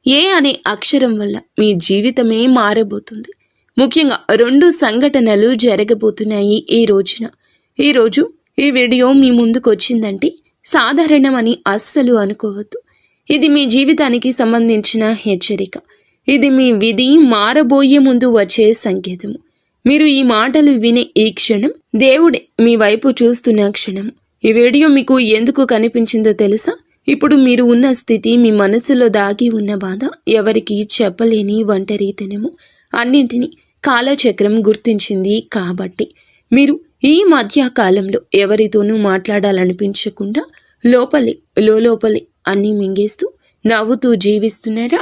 ఏ అనే అక్షరం వల్ల మీ జీవితమే మారబోతుంది. ముఖ్యంగా 2 సంఘటనలు జరగబోతున్నాయి ఈ రోజున. ఈరోజు ఈ వీడియో మీ ముందుకు వచ్చిందంటే సాధారణమని అస్సలు అనుకోవద్దు. ఇది మీ జీవితానికి సంబంధించిన హెచ్చరిక. ఇది మీ విధి మారబోయే ముందు వచ్చే సంకేతము. మీరు ఈ మాటలు వినే ఈ క్షణం దేవుడే మీ వైపు చూస్తున్న క్షణం. ఈ వీడియో మీకు ఎందుకు కనిపించిందో తెలుసా? ఇప్పుడు మీరు ఉన్న స్థితి, మీ మనసులో దాగి ఉన్న బాధ, ఎవరికి చెప్పలేని ఒంటరితనము అన్నింటినీ కాలచక్రం గుర్తించింది కాబట్టి మీరు ఈ మధ్య కాలంలో ఎవరితోనూ మాట్లాడాలనిపించకుండా లోపలే అన్నీ మింగేస్తూ నవ్వుతూ జీవిస్తున్నారా?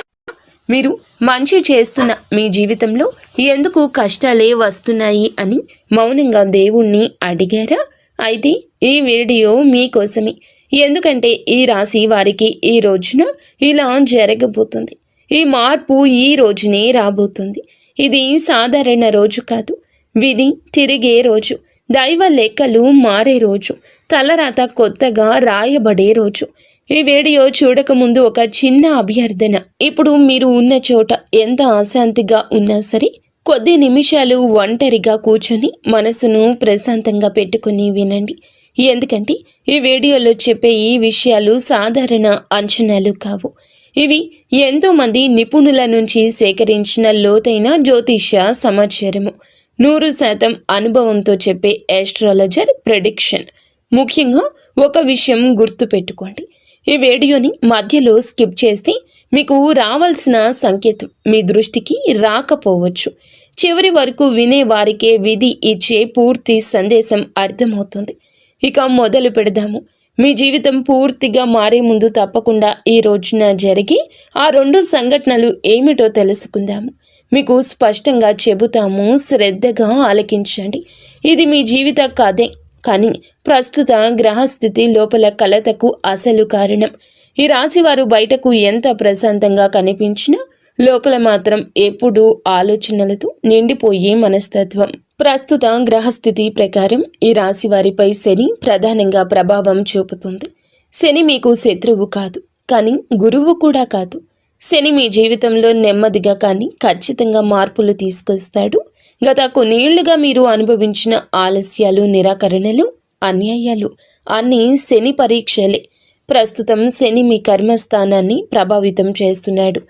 మీరు మంచి చేస్తున్న మీ జీవితంలో ఎందుకు కష్టాలే వస్తున్నాయి అని మౌనంగా దేవుణ్ణి అడిగారా? అయితే ఈ వీడియో మీకోసమే. ఎందుకంటే ఈ రాశి వారికి ఈ రోజున ఇలా జరగబోతుంది. ఈ మార్పు ఈ రోజునే రాబోతుంది. ఇది సాధారణ రోజు కాదు, విధి తిరిగే రోజు, దైవ లెక్కలు మారే రోజు, తలరాత కొత్తగా రాయబడే రోజు. ఈ వీడియో చూడకముందు ఒక చిన్న అభ్యర్థన. ఇప్పుడు మీరు ఉన్న చోట ఎంత అశాంతిగా ఉన్నా సరే కొద్ది నిమిషాలు ఒంటరిగా కూర్చొని మనసును ప్రశాంతంగా పెట్టుకుని వినండి. ఎందుకంటే ఈ వీడియోలో చెప్పే ఈ విషయాలు సాధారణ అంచనాలు కావు. ఇవి ఎంతోమంది నిపుణుల నుంచి సేకరించిన లోతైన జ్యోతిష్య సమాచారము. 100% అనుభవంతో చెప్పే ఆస్ట్రాలజర్ ప్రెడిక్షన్. ముఖ్యంగా ఒక విషయం గుర్తుపెట్టుకోండి. ఈ వీడియోని మధ్యలో స్కిప్ చేస్తే మీకు రావాల్సిన సంకేతం మీ దృష్టికి రాకపోవచ్చు. చివరి వరకు వినే వారికే విధి ఇచ్చే పూర్తి సందేశం అర్థమవుతుంది. ఇక మొదలు పెడదాము. మీ జీవితం పూర్తిగా మారే ముందు తప్పకుండా ఈ రోజున జరిగి ఆ 2 సంఘటనలు ఏమిటో తెలుసుకుందాము. మీకు స్పష్టంగా చెబుతాము, శ్రద్ధగా ఆలకించండి. ఇది మీ జీవిత కథే, కానీ ప్రస్తుత గ్రహస్థితి లోపల కలతకు అసలు కారణం. ఈ రాశివారు బయటకు ఎంత ప్రశాంతంగా కనిపించినా లోపల మాత్రం ఎప్పుడూ ఆలోచనలతో నిండిపోయే మనస్తత్వం. ప్రస్తుత గ్రహస్థితి ప్రకారం ఈ రాశి వారిపై శని ప్రధానంగా ప్రభావం చూపుతుంది. శని మీకు శత్రువు కాదు, కానీ గురువు కూడా కాదు. శని మీ జీవితంలో నెమ్మదిగా కానీ ఖచ్చితంగా మార్పులు తీసుకొస్తాడు. గత కొన్నేళ్లుగా మీరు అనుభవించిన ఆలస్యాలు, నిరాకరణలు, అన్యాయాలు అన్నీ శని పరీక్షలే. ప్రస్తుతం శని మీ కర్మస్థానాన్ని ప్రభావితం చేస్తున్నాడు.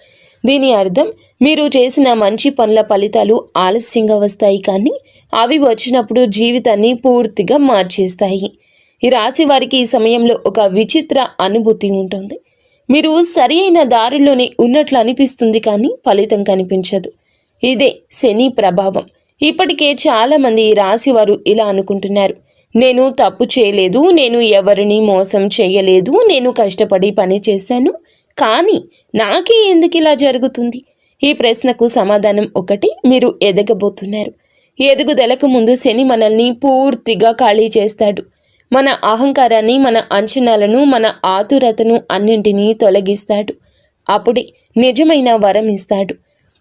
దీని అర్థం మీరు చేసిన మంచి పనుల ఫలితాలు ఆలస్యంగా వస్తాయి, కానీ అవి వచ్చినప్పుడు జీవితాన్ని పూర్తిగా మార్చేస్తాయి. ఈ రాశి వారికి ఈ సమయంలో ఒక విచిత్ర అనుభూతి ఉంటుంది. మీరు సరి అయిన దారిలోనే ఉన్నట్లు అనిపిస్తుంది, కానీ ఫలితం కనిపించదు. ఇదే శని ప్రభావం. ఇప్పటికే చాలామంది ఈ రాశి వారు ఇలా అనుకుంటున్నారు. నేను తప్పు చేయలేదు, నేను ఎవరిని మోసం చేయలేదు, నేను కష్టపడి పని చేశాను, కానీ నాకే ఎందుకు ఇలా జరుగుతుంది? ఈ ప్రశ్నకు సమాధానం ఒకటి: మీరు ఎదగబోతున్నారు. ఎదుగుదలకు ముందు శని మనల్ని పూర్తిగా ఖాళీ చేస్తాడు. మన అహంకారాన్ని, మన అంచనాలను, మన ఆతురతను అన్నింటినీ తొలగిస్తాడు. అప్పుడే నిజమైన వరం ఇస్తాడు.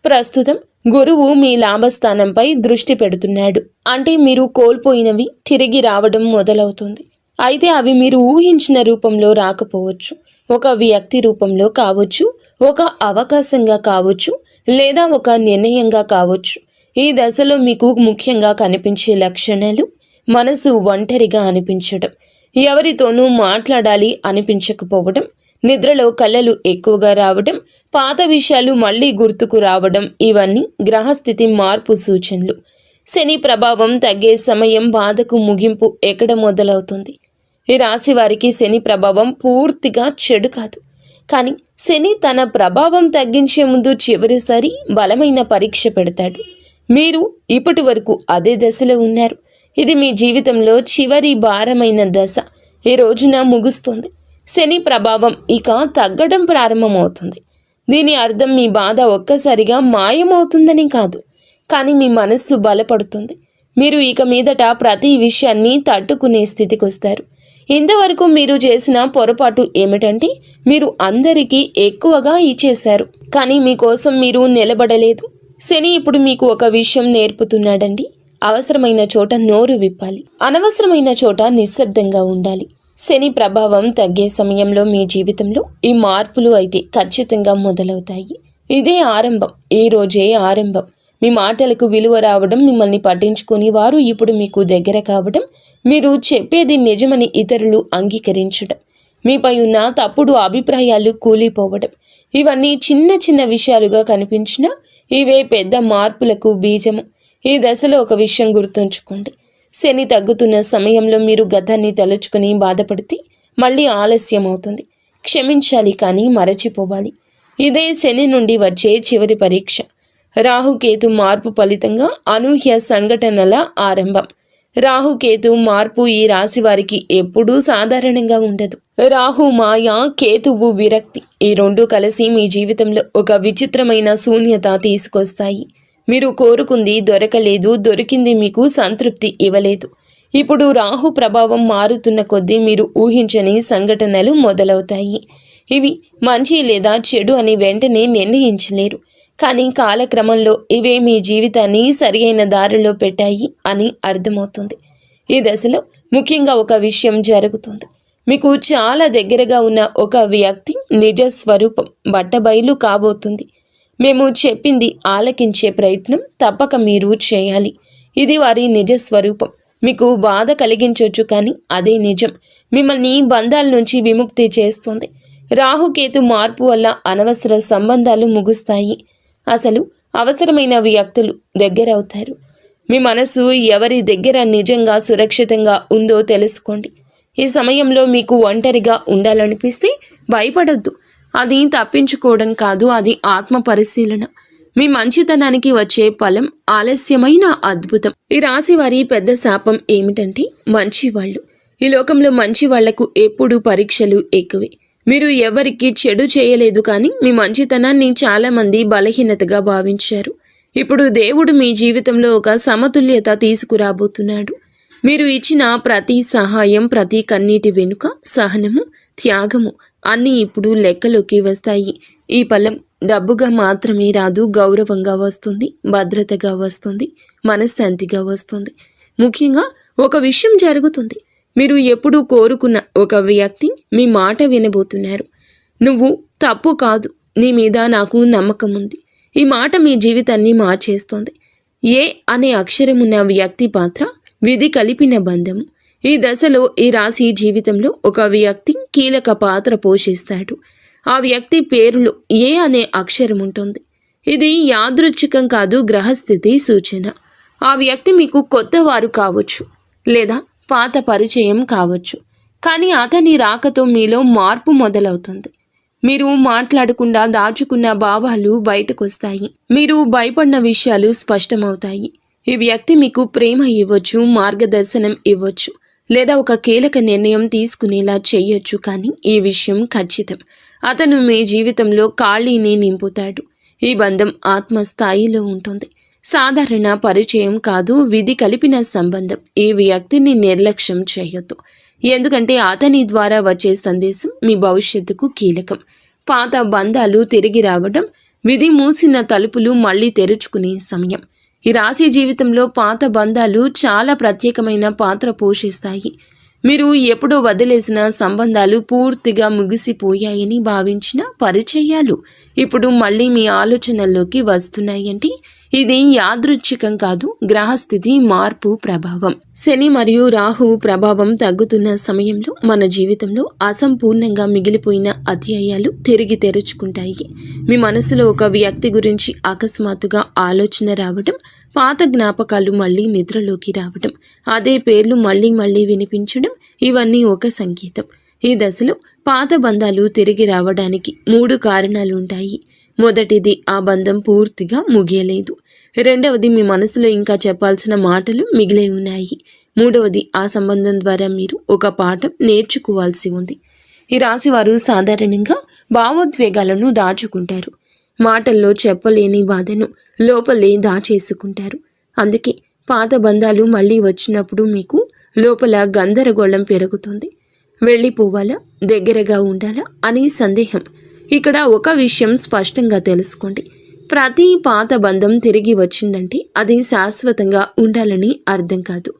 ప్రస్తుతం గురువు మీ లాభస్థానంపై దృష్టి పెడుతున్నాడు. అంటే మీరు కోల్పోయినవి తిరిగి రావడం మొదలవుతుంది. అయితే అవి మీరు ఊహించిన రూపంలో రాకపోవచ్చు. ఒక వ్యక్తి రూపంలో కావచ్చు, ఒక అవకాశంగా కావచ్చు, లేదా ఒక నిర్ణయంగా కావచ్చు. ఈ దశలో మీకు ముఖ్యంగా కనిపించే లక్షణాలు: మనసు ఒంటరిగా అనిపించడం, ఎవరితోనూ మాట్లాడాలి అనిపించకపోవడం, నిద్రలో కలలు ఎక్కువగా రావడం, పాత విషయాలు మళ్ళీ గుర్తుకు రావడం. ఇవన్నీ గ్రహస్థితి మార్పు సూచనలు. శని ప్రభావం తగ్గే సమయం, బాధకు ముగింపు ఎక్కడ మొదలవుతుంది? ఈ రాశి వారికి శని ప్రభావం పూర్తిగా చెడు కాదు, కానీ శని తన ప్రభావం తగ్గించే ముందు చివరిసారి బలమైన పరీక్ష పెడతాడు. మీరు ఇప్పటి వరకు అదే దశలో ఉన్నారు. ఇది మీ జీవితంలో చివరి భారమైన దశ. ఈ రోజున ముగుస్తుంది. శని ప్రభావం ఇక తగ్గడం ప్రారంభమవుతుంది. దీని అర్థం మీ బాధ ఒక్కసారిగా మాయమవుతుందని కాదు, కానీ మీ మనస్సు బలపడుతుంది. మీరు ఇక మీదట ప్రతి విషయాన్ని తట్టుకునే స్థితికి వస్తారు. ఇంతవరకు మీరు చేసిన పొరపాటు ఏమిటంటే మీరు అందరికీ ఎక్కువగా ఇచ్చేశారు, కానీ మీకోసం మీరు నిలబడలేదు. శని ఇప్పుడు మీకు ఒక విషయం నేర్పుతున్నాడండి. అవసరమైన చోట నోరు విప్పాలి, అనవసరమైన చోట నిశ్శబ్దంగా ఉండాలి. శని ప్రభావం తగ్గే సమయంలో మీ జీవితంలో ఈ మార్పులు అయితే ఖచ్చితంగా మొదలవుతాయి. ఇదే ఆరంభం, ఈ రోజే ఆరంభం. మీ మాటలకు విలువ రావడం, మిమ్మల్ని పట్టించుకొని వారు ఇప్పుడు మీకు దగ్గర కావడం, మీరు చెప్పేది నిజమని ఇతరులు అంగీకరించడం, మీపై ఉన్న తప్పుడు అభిప్రాయాలు కూలిపోవడం, ఇవన్నీ చిన్న చిన్న విషయాలుగా కనిపించినా ఇవే పెద్ద మార్పులకు బీజము. ఈ దశలో ఒక విషయం గుర్తుంచుకోండి. శని తగ్గుతున్న సమయంలో మీరు గతాన్ని తలుచుకుని బాధపడితే మళ్ళీ ఆలస్యం అవుతుంది. క్షమించాలి కానీ మరచిపోవాలి. ఇదే శని నుండి వచ్చే చివరి పరీక్ష. రాహుకేతు మార్పు ఫలితంగా అనూహ్య సంఘటనల ఆరంభం. రాహుకేతు మార్పు ఈ రాశి వారికి ఎప్పుడూ సాధారణంగా ఉండదు. రాహు మాయ, కేతువు విరక్తి, ఈ రెండు కలిసి మీ జీవితంలో ఒక విచిత్రమైన శూన్యత తీసుకొస్తాయి. మీరు కోరుకుంది దొరకలేదు, దొరికింది మీకు సంతృప్తి ఇవ్వలేదు. ఇప్పుడు రాహు ప్రభావం మారుతున్న కొద్దీ మీరు ఊహించని సంఘటనలు మొదలవుతాయి. ఇవి మంచి లేదా చెడు అని వెంటనే నిర్ణయించలేరు. కానీ కాలక్రమంలో ఇవే మీ జీవితాన్ని సరియైన దారిలో పెట్టాయి అని అర్థమవుతుంది. ఈ దశలో ముఖ్యంగా ఒక విషయం జరుగుతుంది. మీకు చాలా దగ్గరగా ఉన్న ఒక వ్యక్తి నిజ స్వరూపం బట్టబయలు కాబోతుంది. మేము చెప్పింది ఆలకించే ప్రయత్నం తప్పక మీరు చేయాలి. ఇది వారి నిజ స్వరూపం. మీకు బాధ కలిగించవచ్చు, కానీ అదే నిజం. మిమ్మల్ని బంధాల నుంచి విముక్తి చేస్తుంది. రాహుకేతు మార్పు వల్ల అనవసర సంబంధాలు ముగుస్తాయి. అసలు అవసరమైన వ్యక్తులు దగ్గరవుతారు. మీ మనసు ఎవరి దగ్గర నిజంగా సురక్షితంగా ఉందో తెలుసుకోండి. ఈ సమయంలో మీకు ఒంటరిగా ఉండాలనిపిస్తే భయపడొద్దు. అది తప్పించుకోవడం కాదు, అది ఆత్మ పరిశీలన. మీ మంచితనానికి వచ్చే ఫలం ఆలస్యమైన అద్భుతం. ఈ రాశి వారి పెద్ద శాపం ఏమిటంటే మంచివాళ్ళు. ఈ లోకంలో మంచి వాళ్లకు ఎప్పుడూ పరీక్షలు ఎక్కువే. మీరు ఎవరికి చెడు చేయలేదు, కానీ మీ మంచితనాన్ని చాలామంది బలహీనతగా భావించారు. ఇప్పుడు దేవుడు మీ జీవితంలో ఒక సమతుల్యత తీసుకురాబోతున్నాడు. మీరు ఇచ్చిన ప్రతి సహాయం, ప్రతి కన్నీటి వెనుక సహనము, త్యాగము అన్నీ ఇప్పుడు లెక్కలోకి వస్తాయి. ఈ ఫలం డబ్బుగా మాత్రమే రాదు, గౌరవంగా వస్తుంది, భద్రతగా వస్తుంది, మనశ్శాంతిగా వస్తుంది. ముఖ్యంగా ఒక విషయం జరుగుతుంది. మీరు ఎప్పుడూ కోరుకున్న ఒక వ్యక్తి మీ మాట వినబోతున్నారు. నువ్వు తప్పు కాదు, నీ మీద నాకు నమ్మకం ఉంది. ఈ మాట మీ జీవితాన్ని మార్చేస్తుంది. ఏ అనే అక్షరమున్న వ్యక్తి పాత్ర విధి కలిపిన బంధము. ఈ దశలో ఈ రాశి జీవితంలో ఒక వ్యక్తి కీలక పాత్ర పోషిస్తాడు. ఆ వ్యక్తి పేరులో ఏ అనే అక్షరం ఉంటుంది. ఇది యాదృచ్ఛికం కాదు, గ్రహస్థితి సూచన. ఆ వ్యక్తి మీకు కొత్త వారు కావచ్చు, లేదా పాత పరిచయం కావచ్చు. కానీ అతని రాకతో మీలో మార్పు మొదలవుతుంది. మీరు మాట్లాడకుండా దాచుకున్న భావాలు బయటకొస్తాయి. మీరు భయపడిన విషయాలు స్పష్టమవుతాయి. ఈ వ్యక్తి మీకు ప్రేమ ఇవ్వచ్చు, మార్గదర్శనం ఇవ్వచ్చు, లేదా ఒక కీలక నిర్ణయం తీసుకునేలా చేయొచ్చు. కానీ ఈ విషయం ఖచ్చితం, అతను మీ జీవితంలో ఖాళీని నింపుతాడు. ఈ బంధం ఆత్మస్థాయిలో ఉంటుంది. సాధారణ పరిచయం కాదు, విధి కలిపిన సంబంధం. ఈ వ్యక్తిని నిర్లక్ష్యం చేయొద్దు, ఎందుకంటే అతని ద్వారా వచ్చే సందేశం మీ భవిష్యత్తుకు కీలకం. పాత బంధాలు తిరిగి రావడం, విధి మూసిన తలుపులు మళ్ళీ తెరుచుకునే సమయం. ఈ రాశి జీవితంలో పాత బంధాలు చాలా ప్రత్యేకమైన పాత్ర పోషిస్తాయి. మీరు ఎప్పుడో వదిలేసిన సంబంధాలు, పూర్తిగా ముగిసిపోయాయని భావించిన పరిచయాలు ఇప్పుడు మళ్ళీ మీ ఆలోచనల్లోకి వస్తున్నాయంటే ఇది యాదృచ్ఛికం కాదు, గ్రహస్థితి మార్పు ప్రభావం. శని మరియు రాహువు ప్రభావం తగ్గుతున్న సమయంలో మన జీవితంలో అసంపూర్ణంగా మిగిలిపోయిన అధ్యాయాలు తిరిగి తెరుచుకుంటాయి. మీ మనసులో ఒక వ్యక్తి గురించి అకస్మాత్తుగా ఆలోచన రావడం, పాత జ్ఞాపకాలు మళ్ళీ నిద్రలోకి రావడం, అదే పేర్లు మళ్ళీ మళ్ళీ వినిపించడం, ఇవన్నీ ఒక సంకేతం. ఈ దశలో పాత బంధాలు తిరిగి రావడానికి 3 కారణాలు ఉంటాయి. మొదటిది, ఆ బంధం పూర్తిగా ముగియలేదు. రెండవది, మీ మనసులో ఇంకా చెప్పాల్సిన మాటలు మిగిలే ఉన్నాయి. మూడవది, ఆ సంబంధం ద్వారా మీరు ఒక పాఠం నేర్చుకోవాల్సి ఉంది. ఈ రాశివారు సాధారణంగా భావోద్వేగాలను దాచుకుంటారు. మాటల్లో చెప్పలేని బాధను లోపలే దాచేసుకుంటారు. అందుకే పాత బంధాలు మళ్ళీ వచ్చినప్పుడు మీకు లోపల గందరగోళం పెరుగుతుంది. వెళ్ళిపోవాలా, దగ్గరగా ఉండాలా అనే సందేహం. ఇక్కడ ఒక విషయం స్పష్టంగా తెలుసుకోండి. ప్రతి పాత బంధం తిరిగి వచ్చిందంటే అది శాశ్వతంగా ఉండాలని అర్థం కాదు.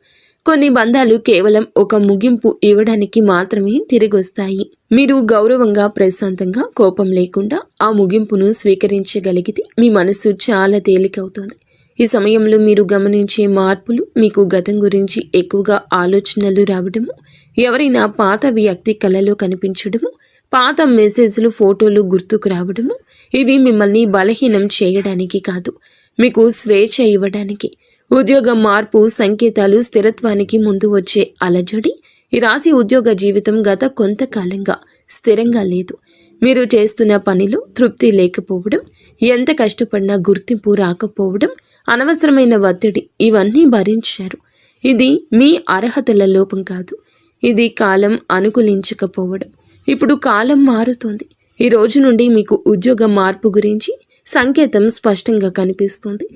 కొన్ని బంధాలు కేవలం ఒక ముగింపు ఇవ్వడానికి మాత్రమే తిరిగొస్తాయి. మీరు గౌరవంగా, ప్రశాంతంగా, కోపం లేకుండా ఆ ముగింపును స్వీకరించగలిగితే మీ మనసు చాలా తేలికవుతుంది. ఈ సమయంలో మీరు గమనించే మార్పులు, మీకు గతం గురించి ఎక్కువగా ఆలోచనలు రావడము, ఎవరైనా పాత వ్యక్తి కలలో కనిపించడము, పాత మెసేజ్లు, ఫోటోలు గుర్తుకు రావడము, ఇవి మిమ్మల్ని బలహీనం చేయడానికి కాదు, మీకు స్వేచ్ఛ ఇవ్వడానికి. ఉద్యోగ మార్పు సంకేతాలు, స్థిరత్వానికి ముందు వచ్చే అలజడి. ఈ రాశి ఉద్యోగ జీవితం గత కొంతకాలంగా స్థిరంగా లేదు. మీరు చేస్తున్న పనిలో తృప్తి లేకపోవడం, ఎంత కష్టపడినా గుర్తింపు రాకపోవడం, అనవసరమైన ఒత్తిడి, ఇవన్నీ భరించారు. ఇది మీ అర్హతల లోపం కాదు, ఇది కాలం అనుకూలించకపోవడం. ఇప్పుడు కాలం మారుతోంది. ఈ రోజు నుండి మీకు ఉద్యోగ మార్పు గురించి సంకేతం స్పష్టంగా కనిపిస్తుంది.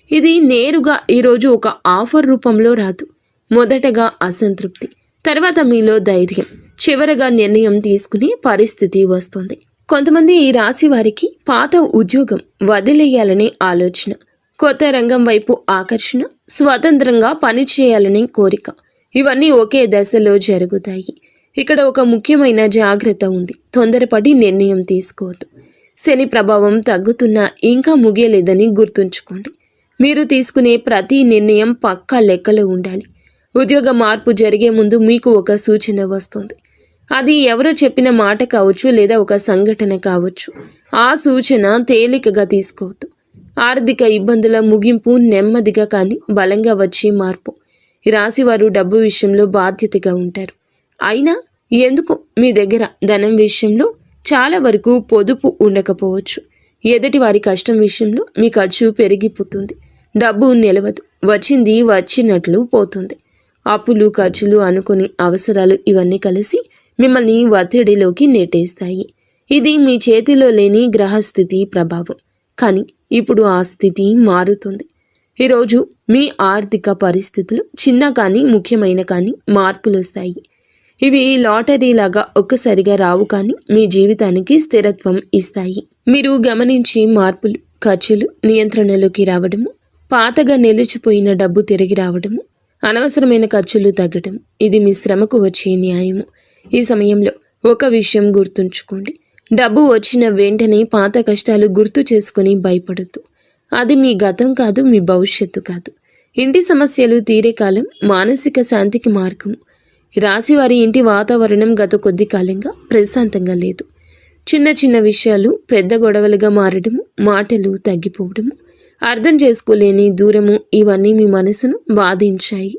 ఇది నేరుగా ఈరోజు ఒక ఆఫర్ రూపంలో రాదు. మొదటగా అసంతృప్తి, తర్వాత మీలో ధైర్యం, చివరగా నిర్ణయం తీసుకునే పరిస్థితి వస్తుంది. కొంతమంది ఈ రాశి వారికి పాత ఉద్యోగం వదిలేయాలనే ఆలోచన, కొత్త రంగం వైపు ఆకర్షణ, స్వతంత్రంగా పనిచేయాలనే కోరిక, ఇవన్నీ ఒకే దశలో జరుగుతాయి. ఇక్కడ ఒక ముఖ్యమైన జాగ్రత్త ఉంది. తొందరపడి నిర్ణయం తీసుకోవద్దు. శని ప్రభావం తగ్గుతున్నా ఇంకా ముగియలేదని గుర్తుంచుకోండి. మీరు తీసుకునే ప్రతి నిర్ణయం పక్కా లెక్కలో ఉండాలి. ఉద్యోగ మార్పు జరిగే ముందు మీకు ఒక సూచన వస్తుంది. అది ఎవరో చెప్పిన మాట కావచ్చు, లేదా ఒక సంఘటన కావచ్చు. ఆ సూచన తేలికగా తీసుకోవద్దు. ఆర్థిక ఇబ్బందుల ముగింపు నెమ్మదిగా కానీ బలంగా వచ్చే మార్పు. ఈ రాశివారు డబ్బు విషయంలో బాధ్యతగా ఉంటారు. అయినా ఎందుకు మీ దగ్గర ధనం విషయంలో చాలా వరకు పొదుపు ఉండకపోవచ్చు. ఎదుటి వారి కష్టం విషయంలో మీ ఖర్చు పెరిగిపోతుంది. డబ్బు నిలవదు, వచ్చింది వచ్చినట్లు పోతుంది. అప్పులు, ఖర్చులు, అనుకుని అవసరాలు, ఇవన్నీ కలిసి మిమ్మల్ని ఒత్తిడిలోకి నెట్టేస్తాయి. ఇది మీ చేతిలో లేని గ్రహస్థితి ప్రభావం. కానీ ఇప్పుడు ఆ స్థితి మారుతుంది. ఈరోజు మీ ఆర్థిక పరిస్థితులు చిన్న కానీ ముఖ్యమైన కానీ మార్పులు వస్తాయి. ఇవి లాటరీ లాగా ఒక్కసారిగా రావు, కానీ మీ జీవితానికి స్థిరత్వం ఇస్తాయి. మీరు గమనించే మార్పులు, ఖర్చులు నియంత్రణలోకి రావడము, పాతగా నిలిచిపోయిన డబ్బు తిరిగి రావడము, అనవసరమైన ఖర్చులు తగ్గడం, ఇది మీ శ్రమకు వచ్చే న్యాయము. ఈ సమయంలో ఒక విషయం గుర్తుంచుకోండి. డబ్బు వచ్చిన వెంటనే పాత కష్టాలు గుర్తు చేసుకుని భయపడద్దు. అది మీ గతం కాదు, మీ భవిష్యత్తు కాదు. ఇంటి సమస్యలు తీరే కాలం మానసిక శాంతికి మార్గము. రాశివారి ఇంటి వాతావరణం గత కొద్ది కాలంగా ప్రశాంతంగా లేదు. చిన్న చిన్న విషయాలు పెద్ద గొడవలుగా మారడము, మాటలు తగ్గిపోవడము, అర్థం చేసుకోలేని దూరము, ఇవన్నీ మీ మనసును బాధించాయి.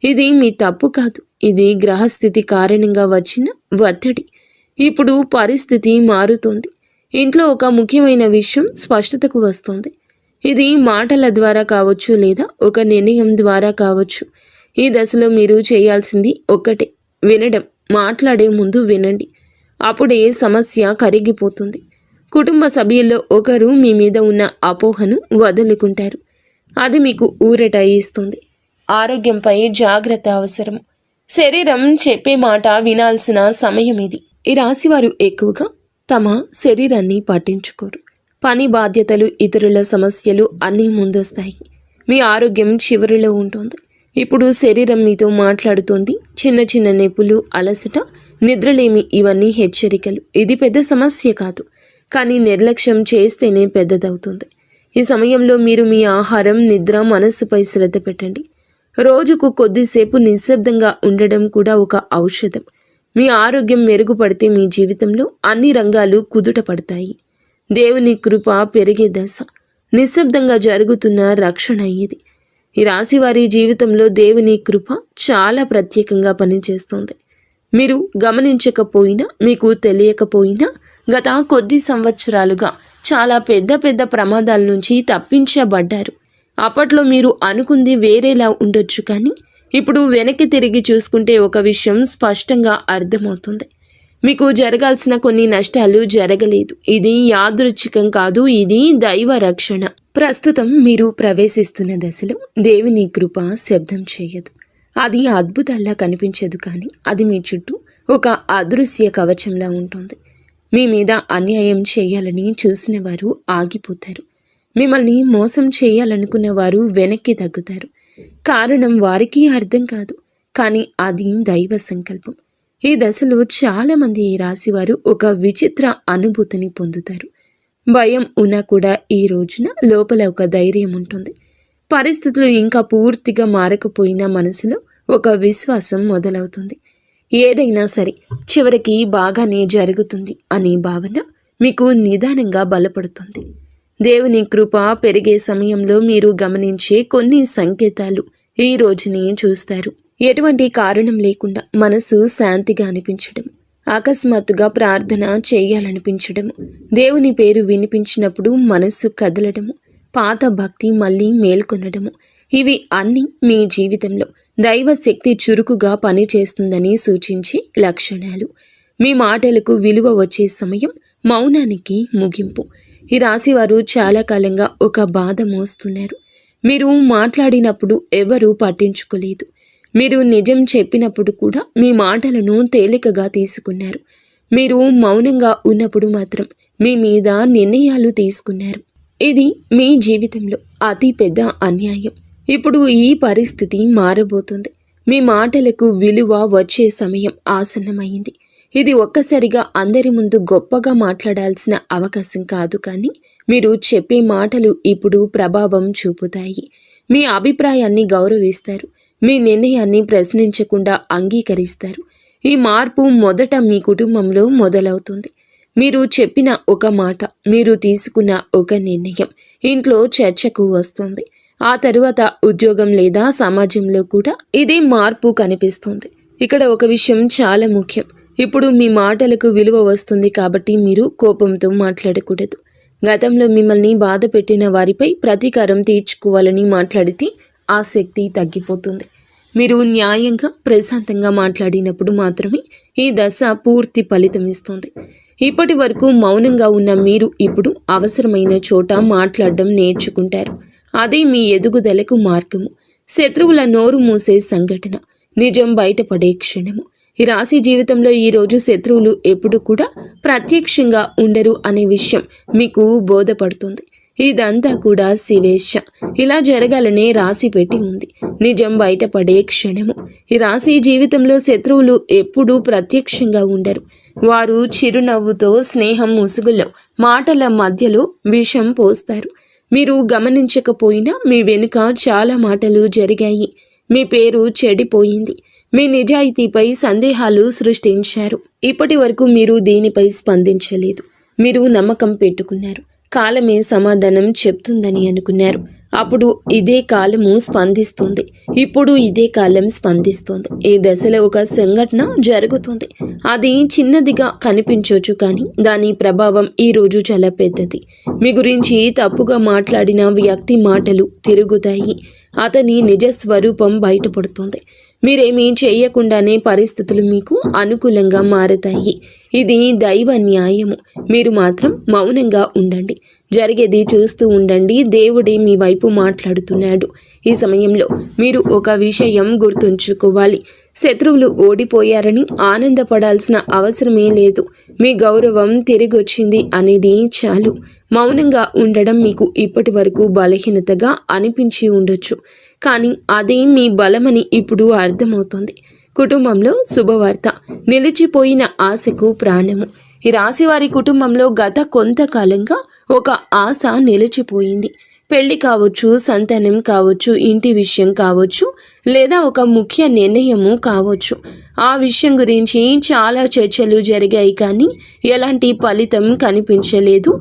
ఇది మీ తప్పు కాదు, ఇది గ్రహస్థితి కారణంగా వచ్చిన ఒత్తిడి. ఇప్పుడు పరిస్థితి మారుతోంది. ఇంట్లో ఒక ముఖ్యమైన విషయం స్పష్టతకు వస్తుంది. ఇది మాటల ద్వారా కావచ్చు, లేదా ఒక నిర్ణయం ద్వారా కావచ్చు. ఈ దశలో మీరు చేయాల్సింది ఒక్కటే, వినడం. మాట్లాడే ముందు వినండి, అప్పుడే సమస్య కరిగిపోతుంది. కుటుంబ సభ్యుల్లో ఒకరు మీ మీద ఉన్న అపోహను వదులుకుంటారు. అది మీకు ఊరట ఇస్తుంది. ఆరోగ్యంపై జాగ్రత్త అవసరం. శరీరం చెప్పే మాట వినాల్సిన సమయం ఇది. ఈ రాశివారు ఎక్కువగా తమ శరీరాన్ని పట్టించుకోరు. పని బాధ్యతలు, ఇతరుల సమస్యలు అన్నీ ముందొస్తాయి. మీ ఆరోగ్యం చివరిలో ఉంటుంది. ఇప్పుడు శరీరం మీతో మాట్లాడుతోంది. చిన్న చిన్న నొప్పులు, అలసట, నిద్రలేమి, ఇవన్నీ హెచ్చరికలు. ఇది పెద్ద సమస్య కాదు, కానీ నిర్లక్ష్యం చేస్తేనే పెద్దదవుతుంది. ఈ సమయంలో మీరు మీ ఆహారం, నిద్ర, మనస్సుపై శ్రద్ధ పెట్టండి. రోజుకు కొద్దిసేపు నిశ్శబ్దంగా ఉండడం కూడా ఒక ఔషధం. మీ ఆరోగ్యం మెరుగుపడితే మీ జీవితంలో అన్ని రంగాలు కుదుట పడతాయి. దేవుని కృప పెరిగే దశ. నిశ్శబ్దంగా జరుగుతున్న రక్షణ ఇది. ఈ రాశివారి జీవితంలో దేవుని కృప చాలా ప్రత్యేకంగా పనిచేస్తోంది. మీరు గమనించకపోయినా, మీకు తెలియకపోయినా గత కొద్ది సంవత్సరాలుగా చాలా పెద్ద పెద్ద ప్రమాదాల నుంచి తప్పించబడ్డారు. అప్పట్లో మీరు అనుకుంది వేరేలా ఉండొచ్చు, కానీ ఇప్పుడు వెనక్కి తిరిగి చూసుకుంటే ఒక విషయం స్పష్టంగా అర్థమవుతుంది. మీకు జరగాల్సిన కొన్ని నష్టాలు జరగలేదు. ఇది యాదృచ్ఛికం కాదు, ఇది దైవ రక్షణ. ప్రస్తుతం మీరు ప్రవేశిస్తున్న దశలో దేవుని కృప శబ్దం చేయదు. అది అద్భుతాల్లా కనిపించదు, కానీ అది మీ చుట్టూ ఒక అదృశ్య కవచంలా ఉంటుంది. మీ మీద అన్యాయం చేయాలని చూసిన వారు ఆగిపోతారు. మిమ్మల్ని మోసం చేయాలనుకున్న వారు వెనక్కి తగ్గుతారు. కారణం వారికి అర్థం కాదు. కానీ అది దైవ సంకల్పం. ఈ దశలో చాలామంది ఈ రాశివారు ఒక విచిత్ర అనుభూతిని పొందుతారు. భయం ఉన్నా కూడా ఈ రోజున లోపల ఒక ధైర్యం ఉంటుంది. పరిస్థితులు ఇంకా పూర్తిగా మారకపోయినా మనసులో ఒక విశ్వాసం మొదలవుతుంది. ఏదైనా సరే చివరికి బాగానే జరుగుతుంది అనే భావన మీకు నిదానంగా బలపడుతుంది. దేవుని కృప పెరిగే సమయంలో మీరు గమనించే కొన్ని సంకేతాలు ఈ రోజుని చూస్తారు. ఎటువంటి కారణం లేకుండా మనసు శాంతిగా అనిపించడం, అకస్మాత్తుగా ప్రార్థన చేయాలనిపించడము, దేవుని పేరు వినిపించినప్పుడు మనస్సు కదలడము, పాత భక్తి మళ్ళీ మేల్కొనడము, ఇవి అన్నీ మీ జీవితంలో దైవ శక్తి చురుకుగా పనిచేస్తుందని సూచించే లక్షణాలు. మీ మాటలకు విలువ వచ్చే సమయం, మౌనానికి ముగింపు. ఈ రాశివారు చాలా కాలంగా ఒక బాధ మోస్తున్నారు. మీరు మాట్లాడినప్పుడు ఎవరూ పట్టించుకోలేదు. మీరు నిజం చెప్పినప్పుడు కూడా మీ మాటలను తేలికగా తీసుకున్నారు. మీరు మౌనంగా ఉన్నప్పుడు మాత్రం మీ మీద నిర్ణయాలు తీసుకున్నారు. ఇది మీ జీవితంలో అతి పెద్ద అన్యాయం. ఇప్పుడు ఈ పరిస్థితి మారబోతుంది. మీ మాటలకు విలువ వచ్చే సమయం ఆసన్నమైంది. ఇది ఒక్కసారిగా అందరి ముందు గొప్పగా మాట్లాడాల్సిన అవకాశం కాదు, కానీ మీరు చెప్పే మాటలు ఇప్పుడు ప్రభావం చూపుతాయి. మీ అభిప్రాయాన్ని గౌరవిస్తారు. మీ నిర్ణయాన్ని ప్రశ్నించకుండా అంగీకరిస్తారు. ఈ మార్పు మొదట మీ కుటుంబంలో మొదలవుతుంది. మీరు చెప్పిన ఒక మాట, మీరు తీసుకున్న ఒక నిర్ణయం ఇంట్లో చర్చకు వస్తుంది. ఆ తరువాత ఉద్యోగం లేదా సమాజంలో కూడా ఇదే మార్పు కనిపిస్తుంది. ఇక్కడ ఒక విషయం చాలా ముఖ్యం. ఇప్పుడు మీ మాటలకు విలువ వస్తుంది కాబట్టి మీరు కోపంతో మాట్లాడకూడదు. గతంలో మిమ్మల్ని బాధ పెట్టిన వారిపై ప్రతీకారం తీర్చుకోవాలని మాట్లాడితే ఆ శక్తి తగ్గిపోతుంది. మీరు న్యాయంగా ప్రశాంతంగా మాట్లాడినప్పుడు మాత్రమే ఈ దశ పూర్తి ఫలితం ఇస్తుంది. ఇప్పటి వరకు మౌనంగా ఉన్న మీరు ఇప్పుడు అవసరమైన చోట మాట్లాడడం నేర్చుకుంటారు. అదే మీ ఎదుగుదలకు మార్గము. శత్రువుల నోరు మూసే సంఘటన, నిజం బయటపడే క్షణము. ఈ రాశి జీవితంలో ఈరోజు శత్రువులు ఎప్పుడు కూడా ప్రత్యక్షంగా ఉండరు అనే విషయం మీకు బోధపడుతుంది. ఇదంతా కూడా శివేచ్ఛ. ఇలా జరగాలనే రాసి పెట్టి ఉంది. నిజం బయటపడే క్షణము. ఈ రాశి జీవితంలో శత్రువులు ఎప్పుడూ ప్రత్యక్షంగా ఉండరు. వారు చిరునవ్వుతో, స్నేహం ముసుగులో, మాటల మధ్యలో విషం పోస్తారు. మీరు గమనించకపోయినా మీ వెనుక చాలా మాటలు జరిగాయి. మీ పేరు చెడిపోయింది. మీ నిజాయితీపై సందేహాలు సృష్టించారు. ఇప్పటి వరకు మీరు దీనిపై స్పందించలేదు. మీరు నమ్మకం పెట్టుకున్నారు. కాలమే సమాధానం చెప్తుందని అనుకున్నారు. అప్పుడు ఇదే కాలము స్పందిస్తుంది. ఇప్పుడు ఇదే కాలం స్పందిస్తుంది. ఈ దశలో ఒక సంఘటన జరుగుతుంది. అది చిన్నదిగా కనిపించవచ్చు, కానీ దాని ప్రభావం ఈరోజు చాలా పెద్దది. మీ గురించి తప్పుగా మాట్లాడిన వ్యక్తి మాటలు తిరుగుతాయి. అతని నిజ స్వరూపం బయటపడుతుంది. మీరేమీ చేయకుండానే పరిస్థితులు మీకు అనుకూలంగా మారతాయి. ఇది దైవ న్యాయము. మీరు మాత్రం మౌనంగా ఉండండి. జరిగేది చూస్తూ ఉండండి. దేవుడే మీ వైపు మాట్లాడుతున్నాడు. ఈ సమయంలో మీరు ఒక విషయం గుర్తుంచుకోవాలి. శత్రువులు ఓడిపోయారని ఆనందపడాల్సిన అవసరమే లేదు. మీ గౌరవం తిరిగొచ్చింది అనేది చాలు. మౌనంగా ఉండడం మీకు ఇప్పటి వరకు బలహీనతగా అనిపించి ఉండొచ్చు, కానీ అదే మీ బలమని ఇప్పుడు అర్థమవుతుంది. కుటుంబంలో శుభవార్త. నిలిచిపోయిన ఆశకు ప్రాణము. ఈ రాశివారి కుటుంబంలో గత కొంతకాలంగా ఒక ఆశ నిలిచిపోయింది. పెళ్లి కావచ్చు, సంతానం కావచ్చు, ఇంటి విషయం కావచ్చు, లేదా ఒక ముఖ్య నిర్ణయము కావచ్చు. ఆ విషయం గురించి చాలా చర్చలు జరిగాయి, కానీ ఎలాంటి ఫలితం కనిపించలేదు.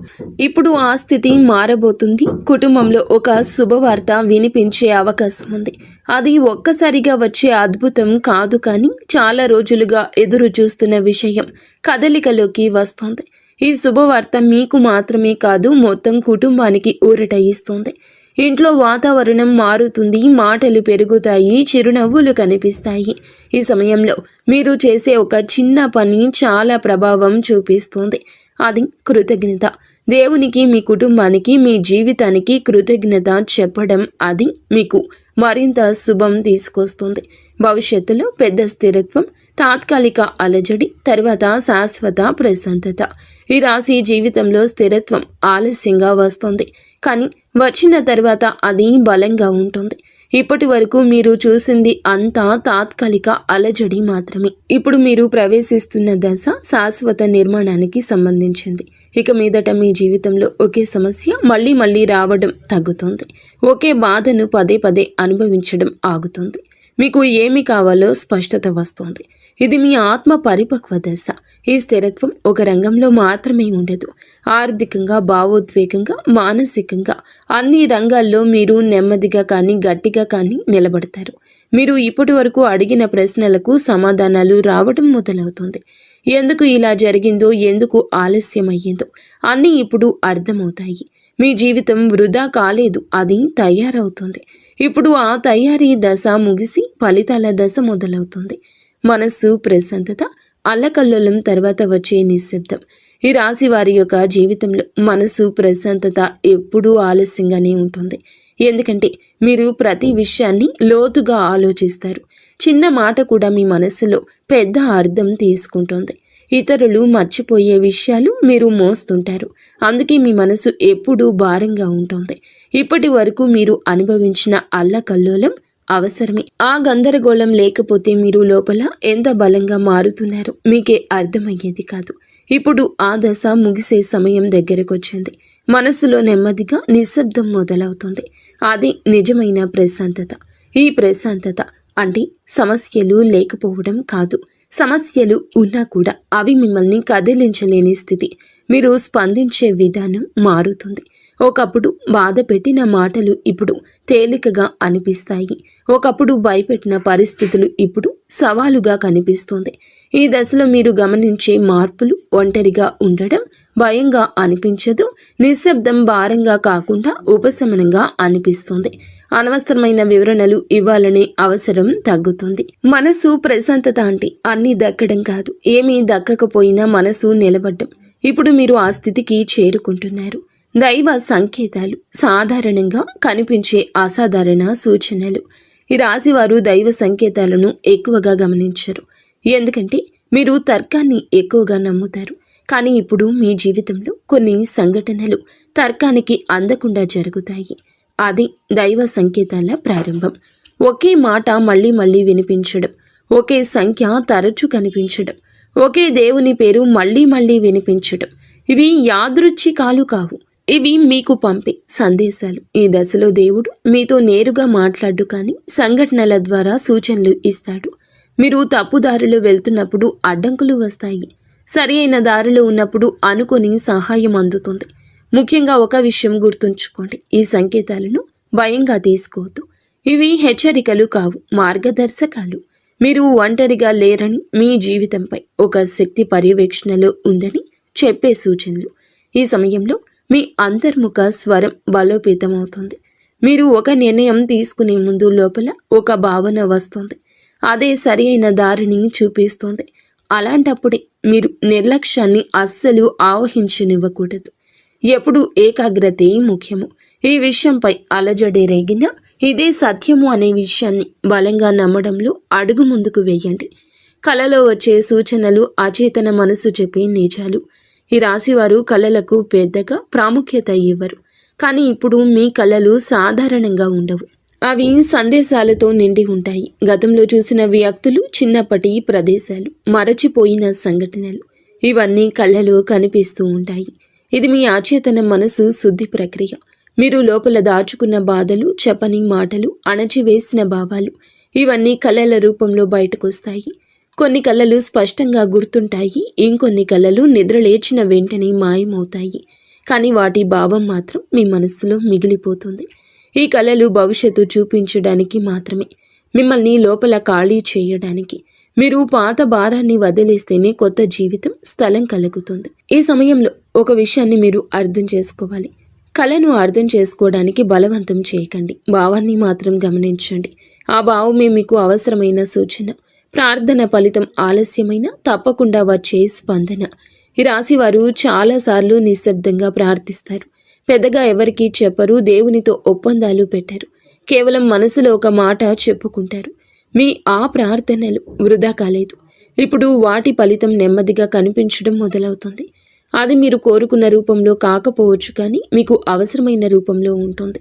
ఇప్పుడు ఆ స్థితి మారబోతుంది. కుటుంబంలో ఒక శుభవార్త వినిపించే అవకాశం ఉంది. అది ఒక్కసారిగా వచ్చే అద్భుతం కాదు, కానీ చాలా రోజులుగా ఎదురు చూస్తున్న విషయం కదలికలోకి వస్తుంది. ఈ శుభవార్త మీకు మాత్రమే కాదు, మొత్తం కుటుంబానికి ఊరట ఇస్తుంది. ఇంట్లో వాతావరణం మారుతుంది. మాటలు పెరుగుతాయి. చిరునవ్వులు కనిపిస్తాయి. ఈ సమయంలో మీరు చేసే ఒక చిన్న పని చాలా ప్రభావం చూపిస్తుంది. అది కృతజ్ఞత. దేవునికి, మీ కుటుంబానికి, మీ జీవితానికి కృతజ్ఞత చెప్పడం అది మీకు మరింత శుభం తీసుకొస్తుంది. భవిష్యత్తులో పెద్ద స్థిరత్వం, తాత్కాలిక అలజడి, తర్వాత శాశ్వత ప్రశాంతత. ఈ రాశి జీవితంలో స్థిరత్వం ఆలస్యంగా వస్తుంది, కానీ వచ్చిన తర్వాత అది బలంగా ఉంటుంది. ఇప్పటి వరకు మీరు చూసింది అంతా తాత్కాలిక అలజడి మాత్రమే. ఇప్పుడు మీరు ప్రవేశిస్తున్న దశ శాశ్వత నిర్మాణానికి సంబంధించింది. ఇక మీదట మీ జీవితంలో ఒకే సమస్య మళ్ళీ మళ్ళీ రావడం తగ్గుతుంది. ఒకే బాధను పదే పదే అనుభవించడం ఆగుతుంది. మీకు ఏమి కావాలో స్పష్టత వస్తుంది. ఇది మీ ఆత్మ పరిపక్వ దశ. ఈ స్థిరత్వం ఒక రంగంలో మాత్రమే ఉండదు. ఆర్థికంగా, భావోద్వేగంగా, మానసికంగా అన్ని రంగాల్లో మీరు నెమ్మదిగా కానీ గట్టిగా కానీ నిలబడతారు. మీరు ఇప్పటి వరకు అడిగిన ప్రశ్నలకు సమాధానాలు రావడం మొదలవుతుంది. ఎందుకు ఇలా జరిగిందో, ఎందుకు ఆలస్యం అయ్యిందో అన్నీ ఇప్పుడు అర్థమవుతాయి. మీ జీవితం వృధా కాలేదు, అది తయారవుతుంది. ఇప్పుడు ఆ తయారీ దశ ముగిసి ఫలితాల దశ మొదలవుతుంది. మనస్సు ప్రశాంతత, అల్లకల్లోలం తర్వాత వచ్చే నిశ్శబ్దం. ఈ రాశి వారి యొక్క జీవితంలో మనసు ప్రశాంతత ఎప్పుడూ ఆలస్యంగానే ఉంటుంది. ఎందుకంటే మీరు ప్రతి విషయాన్ని లోతుగా ఆలోచిస్తారు. చిన్న మాట కూడా మీ మనస్సులో పెద్ద అర్థం తీసుకుంటుంది. ఇతరులు మర్చిపోయే విషయాలు మీరు మోస్తుంటారు. అందుకే మీ మనసు ఎప్పుడూ భారంగా ఉంటుంది. ఇప్పటి వరకు మీరు అనుభవించిన అల్లకల్లోలం అవసరమే. ఆ గందరగోళం లేకపోతే మీరు లోపల ఎంత బలంగా మారుతున్నారో మీకే అర్థమయ్యేది కాదు. ఇప్పుడు ఆ దశ ముగిసే సమయం దగ్గరకొచ్చింది. మనసులో నెమ్మదిగా నిశ్శబ్దం మొదలవుతుంది. అది నిజమైన ప్రశాంతత. ఈ ప్రశాంతత అంటే సమస్యలు లేకపోవడం కాదు. సమస్యలు ఉన్నా కూడా అవి మిమ్మల్ని కదిలించలేని స్థితి. మీరు స్పందించే విధానం మారుతుంది. ఒకప్పుడు బాధ పెట్టిన మాటలు ఇప్పుడు తేలికగా అనిపిస్తాయి. ఒకప్పుడు భయపెట్టిన పరిస్థితులు ఇప్పుడు సవాలుగా కనిపిస్తుంది. ఈ దశలో మీరు గమనించే మార్పులు: ఒంటరిగా ఉండడం భయంగా అనిపించదు. నిశ్శబ్దం భారంగా కాకుండా ఉపశమనంగా అనిపిస్తుంది. అనవసరమైన వివరణలు ఇవ్వాలనే అవసరం తగ్గుతుంది. మనసు ప్రశాంతత అంటే అన్నీ దక్కడం కాదు, ఏమీ దక్కకపోయినా మనసు నిలబడ్డం. ఇప్పుడు మీరు ఆ స్థితికి చేరుకుంటున్నారు. దైవ సంకేతాలు సాధారణంగా కనిపించే అసాధారణ సూచనలు. ఈ రాశివారు దైవ సంకేతాలను ఎక్కువగా గమనించరు. ఎందుకంటే మీరు తర్కాన్ని ఎక్కువగా నమ్ముతారు. కానీ ఇప్పుడు మీ జీవితంలో కొన్ని సంఘటనలు తర్కానికి అందకుండా జరుగుతాయి. అది దైవ సంకేతాల ప్రారంభం. ఒకే మాట మళ్ళీ మళ్ళీ వినిపించడం, ఒకే సంఖ్య తరచూ కనిపించడం, ఒకే దేవుని పేరు మళ్ళీ మళ్ళీ వినిపించడం. ఇవి యాదృచ్ఛికాలు కావు. ఇవి మీకు పంపే సందేశాలు. ఈ దశలో దేవుడు మీతో నేరుగా మాట్లాడు, కానీ సంఘటనల ద్వారా సూచనలు ఇస్తాడు. మీరు తప్పుదారిలో వెళ్తున్నప్పుడు అడ్డంకులు వస్తాయి. సరి అయిన దారిలో ఉన్నప్పుడు అనుకొని సహాయం అందుతుంది. ముఖ్యంగా ఒక విషయం గుర్తుంచుకోండి: ఈ సంకేతాలను భయంగా తీసుకోవద్దు. ఇవి హెచ్చరికలు కావు, మార్గదర్శకాలు. మీరు ఒంటరిగా లేరని, మీ జీవితంపై ఒక శక్తి పర్యవేక్షణలో ఉందని చెప్పే సూచనలు. ఈ సమయంలో మీ అంతర్ముఖ స్వరం బలోపేతమవుతుంది. మీరు ఒక నిర్ణయం తీసుకునే ముందు లోపల ఒక భావన వస్తుంది. అదే సరి అయిన దారిని చూపిస్తుంది. అలాంటప్పుడే మీరు నిర్లక్ష్యాన్ని అస్సలు ఆవహించనివ్వకూడదు. ఎప్పుడు ఏకాగ్రతే ముఖ్యము. ఈ విషయంపై అలజడి రేగినా ఇదే సత్యము అనే విషయాన్ని బలంగా నమ్మడంలో అడుగు ముందుకు వేయండి. కలలో వచ్చే సూచనలు అచేతన మనసు చెప్పే నిజాలు. ఈ రాశివారు కళలకు పెద్దగా ప్రాముఖ్యత ఇవ్వరు. కానీ ఇప్పుడు మీ కళలు సాధారణంగా ఉండవు. అవి సందేశాలతో నిండి ఉంటాయి. గతంలో చూసిన వ్యక్తులు, చిన్నప్పటి ప్రదేశాలు, మరచిపోయిన సంఘటనలు, ఇవన్నీ కళ్ళలో కనిపిస్తూ ఉంటాయి. ఇది మీ అచేతన మనసు శుద్ధి ప్రక్రియ. మీరు లోపల దాచుకున్న బాధలు, చెప్పని మాటలు, అణచివేసిన భావాలు, ఇవన్నీ కళల రూపంలో బయటకొస్తాయి. కొన్ని కళలు స్పష్టంగా గుర్తుంటాయి, ఇంకొన్ని కళలు నిద్రలేచిన వెంటనే మాయమవుతాయి. కానీ వాటి భావం మాత్రం మీ మనస్సులో మిగిలిపోతుంది. ఈ కళలు భవిష్యత్తు చూపించడానికి మాత్రమే, మిమ్మల్ని లోపల ఖాళీ చేయడానికి. మీరు పాత భారాన్ని వదిలేస్తేనే కొత్త జీవితం స్థలం కలుగుతుంది. ఈ సమయంలో ఒక విషయాన్ని మీరు అర్థం చేసుకోవాలి. కళను అర్థం చేసుకోవడానికి బలవంతం చేయకండి, భావాన్ని మాత్రం గమనించండి. ఆ భావమే మీకు అవసరమైన సూచన. ప్రార్థన ఫలితం ఆలస్యమైన తప్పకుండా వచ్చే స్పందన. ఈ రాశివారు చాలాసార్లు నిశ్శబ్దంగా ప్రార్థిస్తారు. పెద్దగా ఎవరికీ చెప్పరు, దేవునితో ఒప్పందాలు పెట్టారు. కేవలం మనసులో ఒక మాట చెప్పుకుంటారు. మీ ఆ ప్రార్థనలు వృధా కాలేదు. ఇప్పుడు వాటి ఫలితం నెమ్మదిగా కనిపించడం మొదలవుతుంది. అది మీరు కోరుకున్న రూపంలో కాకపోవచ్చు, కానీ మీకు అవసరమైన రూపంలో ఉంటుంది.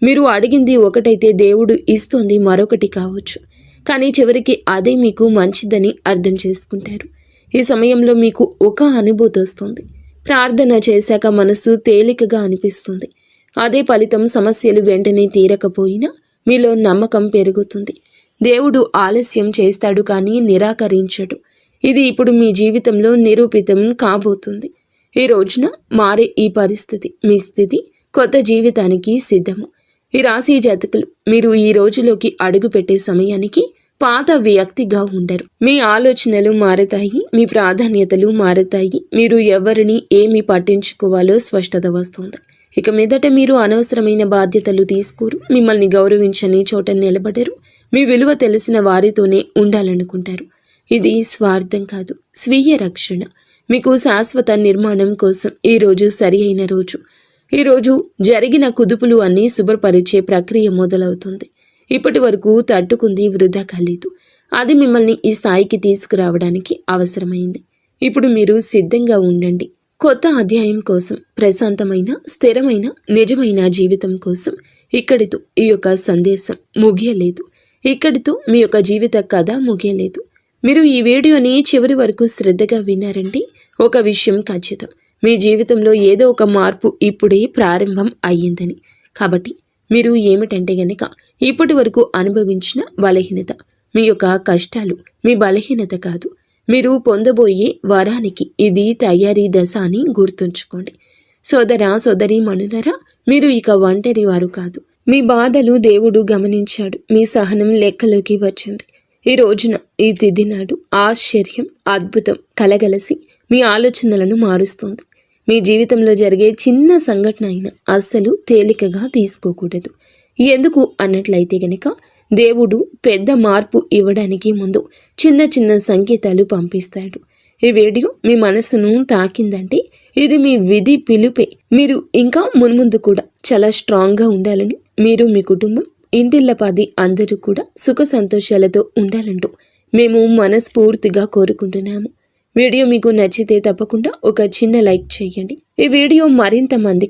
మీరు అడిగింది ఒకటైతే దేవుడు ఇస్తుంది మరొకటి కావచ్చు. కానీ చివరికి అదే మీకు మంచిదని అర్థం చేసుకుంటారు. ఈ సమయంలో మీకు ఒక అనుభూతి వస్తుంది. ప్రార్థన చేశాక మనసు తేలికగా అనిపిస్తుంది. అదే ఫలితం సమస్యలు వెంటనే తీరకపోయినా మీలో నమ్మకం పెరుగుతుంది. దేవుడు ఆలస్యం చేస్తాడు కానీ నిరాకరించడు. ఇది ఇప్పుడు మీ జీవితంలో నిరూపితం కాబోతుంది. ఈ రోజున మారే ఈ పరిస్థితి మీ స్థితి కొత్త జీవితానికి సిద్ధము. ఈ రాశి జాతకులు మీరు ఈ రోజులోకి అడుగు పెట్టే సమయానికి పాత వ్యక్తిగా ఉండరు. మీ ఆలోచనలు మారతాయి, మీ ప్రాధాన్యతలు మారతాయి. మీరు ఎవరిని ఏమి పట్టించుకోవాలో స్పష్టత వస్తుంది. ఇక మీదట మీరు అనవసరమైన బాధ్యతలు తీసుకోరు. మిమ్మల్ని గౌరవించని చోట నిలబడరు. మీ విలువ తెలిసిన వారితోనే ఉండాలనుకుంటారు. ఇది స్వార్థం కాదు, స్వీయ రక్షణ. మీకు శాశ్వత నిర్మాణం కోసం ఈరోజు సరి అయిన రోజు. ఈరోజు జరిగిన కుదుపులు అన్నీ శుభ్రపరిచే ప్రక్రియ మొదలవుతుంది. ఇప్పటి వరకు తట్టుకుంది వృధా కాలేదు. అది మిమ్మల్ని ఈ స్థాయికి తీసుకురావడానికి అవసరమైంది. ఇప్పుడు మీరు సిద్ధంగా ఉండండి. కొత్త అధ్యాయం కోసం, ప్రశాంతమైన, స్థిరమైన, నిజమైన జీవితం కోసం. ఇక్కడితో ఈ యొక్క సందేశం ముగియలేదు. ఇక్కడితో మీ యొక్క జీవిత కథ ముగియలేదు. మీరు ఈ వీడియోని చివరి వరకు శ్రద్ధగా విన్నారంటే ఒక విషయం ఖచ్చితం. మీ జీవితంలో ఏదో ఒక మార్పు ఇప్పుడే ప్రారంభం అయ్యిందని. కాబట్టి మీరు ఏమిటంటే గనక ఇప్పటి వరకు అనుభవించిన బలహీనత మీ యొక్క కష్టాలు మీ బలహీనత కాదు. మీరు పొందబోయే వరానికి ఇది తయారీ దశ అని గుర్తుంచుకోండి. సోదరా సోదరీమణులరా, మీరు ఇక ఒంటరి వారు కాదు. మీ బాధలు దేవుడు గమనించాడు. మీ సహనం లెక్కలోకి వచ్చింది. ఈ రోజున, ఈ తిథి నాడు ఆశ్చర్యం, అద్భుతం కలగలసి మీ ఆలోచనలను మారుస్తుంది. మీ జీవితంలో జరిగే చిన్న సంఘటన అయినా అస్సలు తేలికగా తీసుకోకూడదు. ఎందుకు అన్నట్లయితే గనక దేవుడు పెద్ద మార్పు ఇవ్వడానికి ముందు చిన్న చిన్న సంకేతాలు పంపిస్తాడు. ఈ వీడియో మీ మనసును తాకిందంటే ఇది మీ విధి పిలుపే. మీరు ఇంకా మున్ముందు కూడా చాలా స్ట్రాంగ్గా ఉండాలని, మీరు మీ కుటుంబం ఇంటిల్లపాది అందరూ కూడా సుఖ సంతోషాలతో ఉండాలంటూ మేము మనస్ఫూర్తిగా కోరుకుంటున్నాము. వీడియో మీకు నచ్చితే తప్పకుండా ఒక చిన్న లైక్ చేయండి. ఈ వీడియో మరింత మందికి